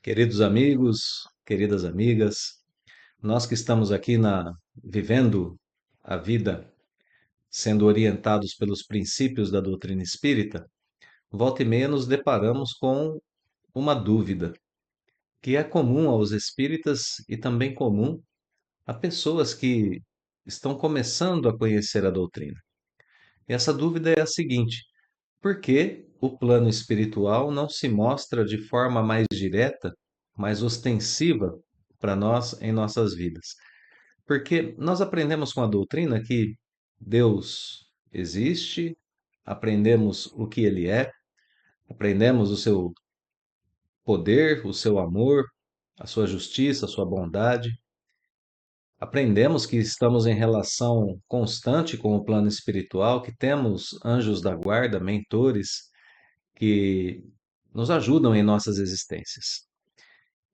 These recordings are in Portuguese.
Queridos amigos, queridas amigas, nós que estamos aqui vivendo a vida, sendo orientados pelos princípios da doutrina espírita, volta e meia nos deparamos com uma dúvida que é comum aos espíritas e também comum a pessoas que estão começando a conhecer a doutrina. E essa dúvida é a seguinte: por que o plano espiritual não se mostra de forma mais direta, mais ostensiva para nós em nossas vidas? Porque nós aprendemos com a doutrina que Deus existe, aprendemos o que ele é, aprendemos o seu poder, o seu amor, a sua justiça, a sua bondade. Aprendemos que estamos em relação constante com o plano espiritual, que temos anjos da guarda, mentores, que nos ajudam em nossas existências.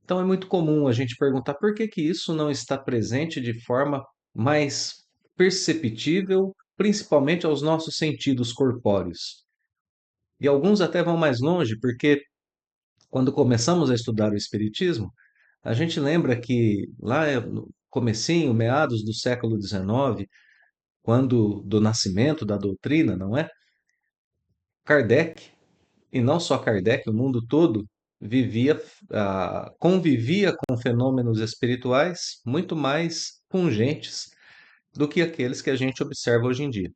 Então é muito comum a gente perguntar por que que isso não está presente de forma mais perceptível, principalmente aos nossos sentidos corpóreos. E alguns até vão mais longe, porque quando começamos a estudar o Espiritismo, a gente lembra que lá no comecinho, meados do século XIX, quando do nascimento da doutrina, não é? Kardec, e não só Kardec, o mundo todo convivia com fenômenos espirituais muito mais pungentes do que aqueles que a gente observa hoje em dia.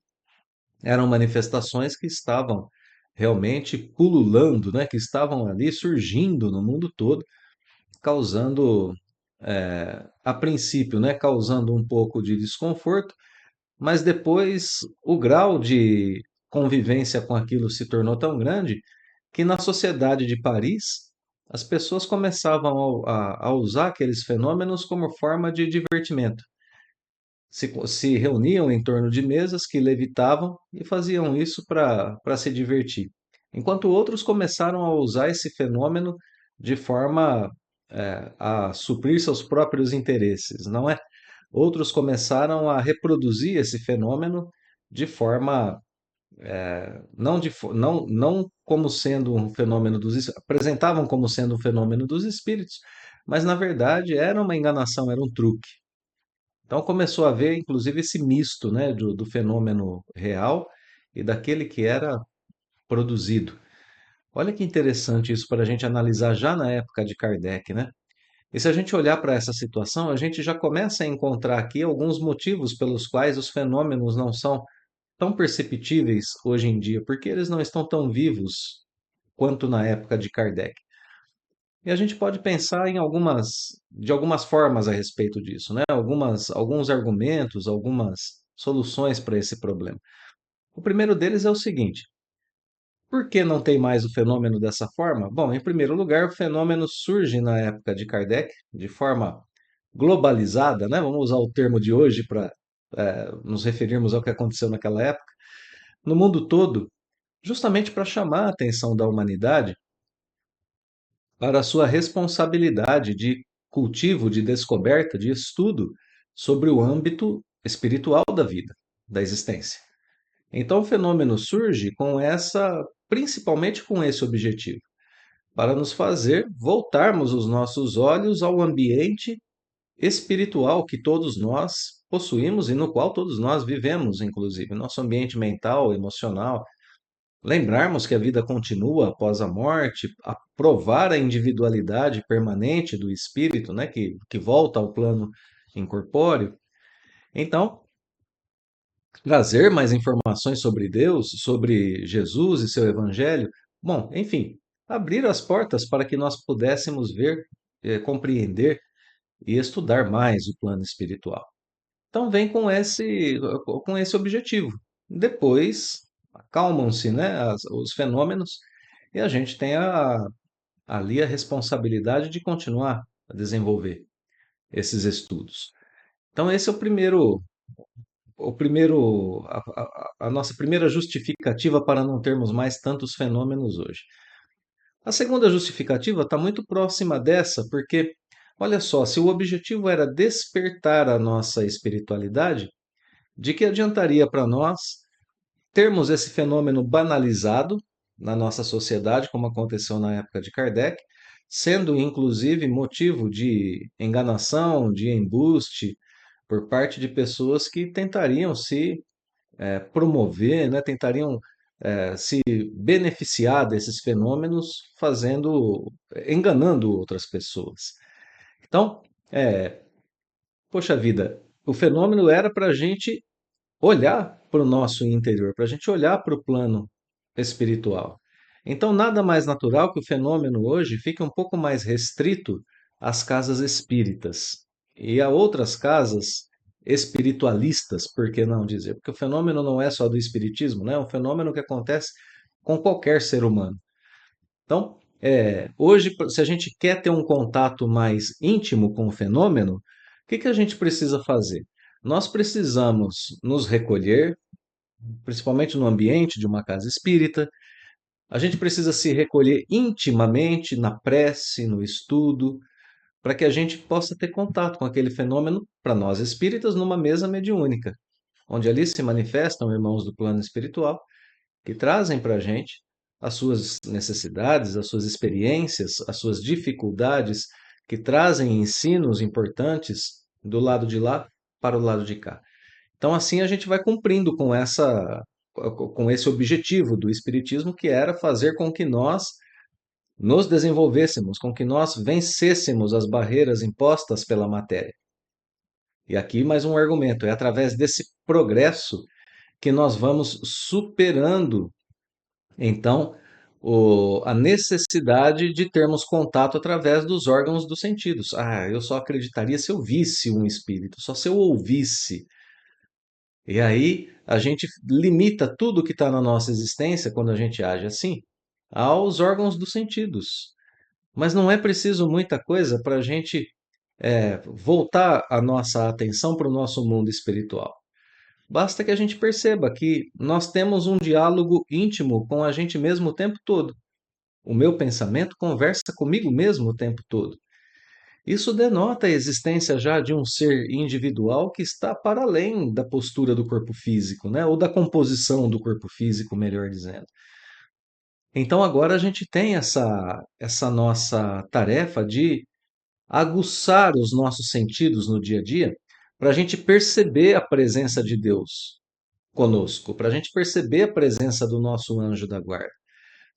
Eram manifestações que estavam realmente pululando, né, que estavam ali surgindo no mundo todo, causando, a princípio, né, causando um pouco de desconforto, mas depois o grau de convivência com aquilo se tornou tão grande que na sociedade de Paris as pessoas começavam a usar aqueles fenômenos como forma de divertimento. Se reuniam em torno de mesas que levitavam e faziam isso para se divertir. Enquanto outros começaram a usar esse fenômeno de forma a suprir seus próprios interesses, não é? Outros começaram a reproduzir esse fenômeno de forma não como sendo um fenômeno apresentavam como sendo um fenômeno dos espíritos, mas na verdade era uma enganação, era um truque. Então começou a haver, inclusive, esse misto, né, do fenômeno real e daquele que era produzido. Olha que interessante isso para a gente analisar já na época de Kardec, né? E se a gente olhar para essa situação, a gente já começa a encontrar aqui alguns motivos pelos quais os fenômenos não são tão perceptíveis hoje em dia, porque eles não estão tão vivos quanto na época de Kardec. E a gente pode pensar de algumas formas a respeito disso, né? Alguns argumentos, algumas soluções para esse problema. O primeiro deles é o seguinte: por que não tem mais o fenômeno dessa forma? Bom, em primeiro lugar, o fenômeno surge na época de Kardec de forma globalizada, né? Vamos usar o termo de hoje para nos referirmos ao que aconteceu naquela época, no mundo todo, justamente para chamar a atenção da humanidade para a sua responsabilidade de cultivo, de descoberta, de estudo sobre o âmbito espiritual da vida, da existência. Então o fenômeno surge principalmente com esse objetivo, para nos fazer voltarmos os nossos olhos ao ambiente espiritual que todos nós possuímos e no qual todos nós vivemos, inclusive, nosso ambiente mental, emocional. Lembrarmos que a vida continua após a morte, a provar a individualidade permanente do espírito, né, que volta ao plano incorpóreo. Então, trazer mais informações sobre Deus, sobre Jesus e seu evangelho. Bom, enfim, abrir as portas para que nós pudéssemos ver, compreender e estudar mais o plano espiritual. Então vem com esse objetivo. Depois acalmam-se, né, os fenômenos e a gente tem ali a responsabilidade de continuar a desenvolver esses estudos. Então esse é a nossa primeira justificativa para não termos mais tantos fenômenos hoje. A segunda justificativa está muito próxima dessa, porque, olha só, se o objetivo era despertar a nossa espiritualidade, de que adiantaria para nós termos esse fenômeno banalizado na nossa sociedade, como aconteceu na época de Kardec, sendo inclusive motivo de enganação, de embuste por parte de pessoas que tentariam se promover, né, tentariam se beneficiar desses fenômenos enganando outras pessoas. Então, poxa vida, o fenômeno era para a gente olhar para o nosso interior, para a gente olhar para o plano espiritual. Então, nada mais natural que o fenômeno hoje fique um pouco mais restrito às casas espíritas e a outras casas espiritualistas, por que não dizer? Porque o fenômeno não é só do espiritismo, né? É um fenômeno que acontece com qualquer ser humano. Então, hoje, se a gente quer ter um contato mais íntimo com o fenômeno, o que que a gente precisa fazer? Nós precisamos nos recolher, principalmente no ambiente de uma casa espírita. A gente precisa se recolher intimamente na prece, no estudo, para que a gente possa ter contato com aquele fenômeno, para nós espíritas, numa mesa mediúnica, onde ali se manifestam irmãos do plano espiritual que trazem para a gente as suas necessidades, as suas experiências, as suas dificuldades, que trazem ensinos importantes do lado de lá para o lado de cá. Então, assim, a gente vai cumprindo com esse objetivo do Espiritismo, que era fazer com que nós nos desenvolvêssemos, com que nós vencêssemos as barreiras impostas pela matéria. E aqui mais um argumento: é através desse progresso que nós vamos superando, então, a necessidade de termos contato através dos órgãos dos sentidos. Ah, eu só acreditaria se eu visse um espírito, só se eu ouvisse. E aí a gente limita tudo que está na nossa existência, quando a gente age assim, aos órgãos dos sentidos. Mas não é preciso muita coisa para a gente voltar a nossa atenção para o nosso mundo espiritual. Basta que a gente perceba que nós temos um diálogo íntimo com a gente mesmo o tempo todo. O meu pensamento conversa comigo mesmo o tempo todo. Isso denota a existência já de um ser individual que está para além da postura do corpo físico, né? Ou da composição do corpo físico, melhor dizendo. Então agora a gente tem essa nossa tarefa de aguçar os nossos sentidos no dia a dia para a gente perceber a presença de Deus conosco, para a gente perceber a presença do nosso anjo da guarda.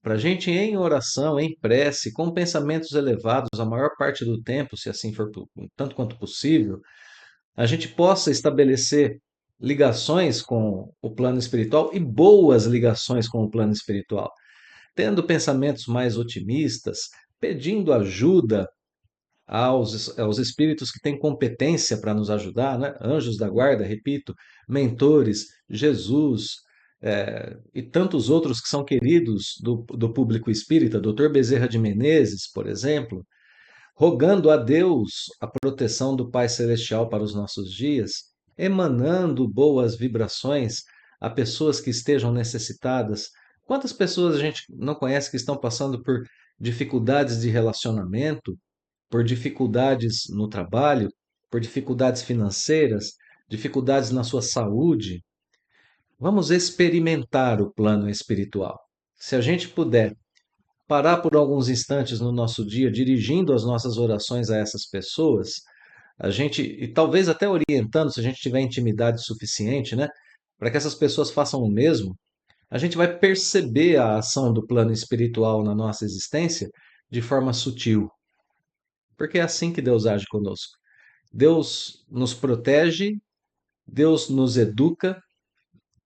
Para a gente, em oração, em prece, com pensamentos elevados, a maior parte do tempo, se assim for tanto quanto possível, a gente possa estabelecer ligações com o plano espiritual e boas ligações com o plano espiritual, tendo pensamentos mais otimistas, pedindo ajuda aos espíritos que têm competência para nos ajudar, né? Anjos da guarda, repito, mentores, Jesus, e tantos outros que são queridos do público espírita, Dr. Bezerra de Menezes, por exemplo, rogando a Deus a proteção do Pai Celestial para os nossos dias, emanando boas vibrações a pessoas que estejam necessitadas. Quantas pessoas a gente não conhece que estão passando por dificuldades de relacionamento, por dificuldades no trabalho, por dificuldades financeiras, dificuldades na sua saúde? Vamos experimentar o plano espiritual. Se a gente puder parar por alguns instantes no nosso dia, dirigindo as nossas orações a essas pessoas, e talvez até orientando, se a gente tiver intimidade suficiente, né, para que essas pessoas façam o mesmo, a gente vai perceber a ação do plano espiritual na nossa existência de forma sutil, porque é assim que Deus age conosco. Deus nos protege, Deus nos educa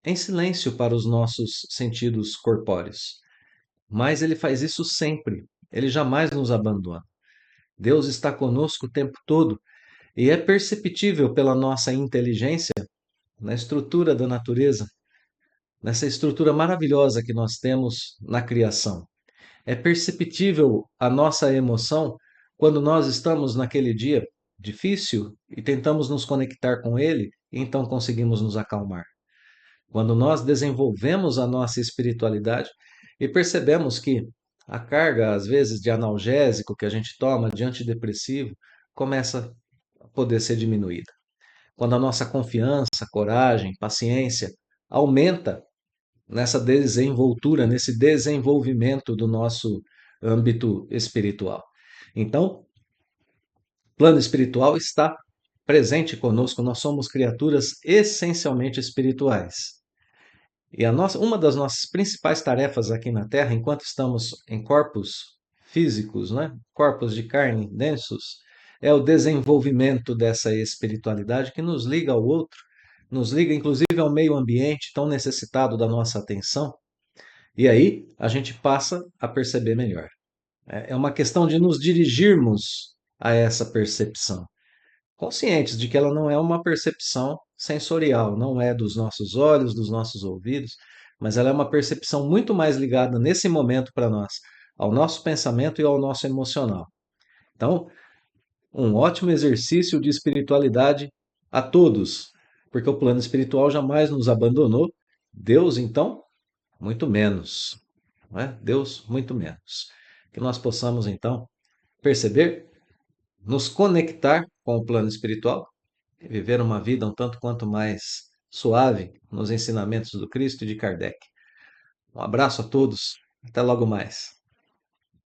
em silêncio para os nossos sentidos corpóreos. Mas ele faz isso sempre. Ele jamais nos abandona. Deus está conosco o tempo todo e é perceptível pela nossa inteligência na estrutura da natureza, nessa estrutura maravilhosa que nós temos na criação. É perceptível a nossa emoção quando nós estamos naquele dia difícil e tentamos nos conectar com ele, e então conseguimos nos acalmar. Quando nós desenvolvemos a nossa espiritualidade e percebemos que a carga, às vezes, de analgésico que a gente toma, de antidepressivo, começa a poder ser diminuída. Quando a nossa confiança, coragem, paciência aumenta nessa desenvoltura, nesse desenvolvimento do nosso âmbito espiritual. Então, o plano espiritual está presente conosco, nós somos criaturas essencialmente espirituais. E uma das nossas principais tarefas aqui na Terra, enquanto estamos em corpos físicos, né? Corpos de carne densos, é o desenvolvimento dessa espiritualidade que nos liga ao outro, nos liga inclusive ao meio ambiente tão necessitado da nossa atenção, e aí a gente passa a perceber melhor. É uma questão de nos dirigirmos a essa percepção, conscientes de que ela não é uma percepção sensorial, não é dos nossos olhos, dos nossos ouvidos, mas ela é uma percepção muito mais ligada nesse momento para nós, ao nosso pensamento e ao nosso emocional. Então, um ótimo exercício de espiritualidade a todos, porque o plano espiritual jamais nos abandonou. Deus, então, muito menos. Não é? Deus, muito menos. Que nós possamos, então, perceber, nos conectar com o plano espiritual e viver uma vida um tanto quanto mais suave nos ensinamentos do Cristo e de Kardec. Um abraço a todos, até logo mais.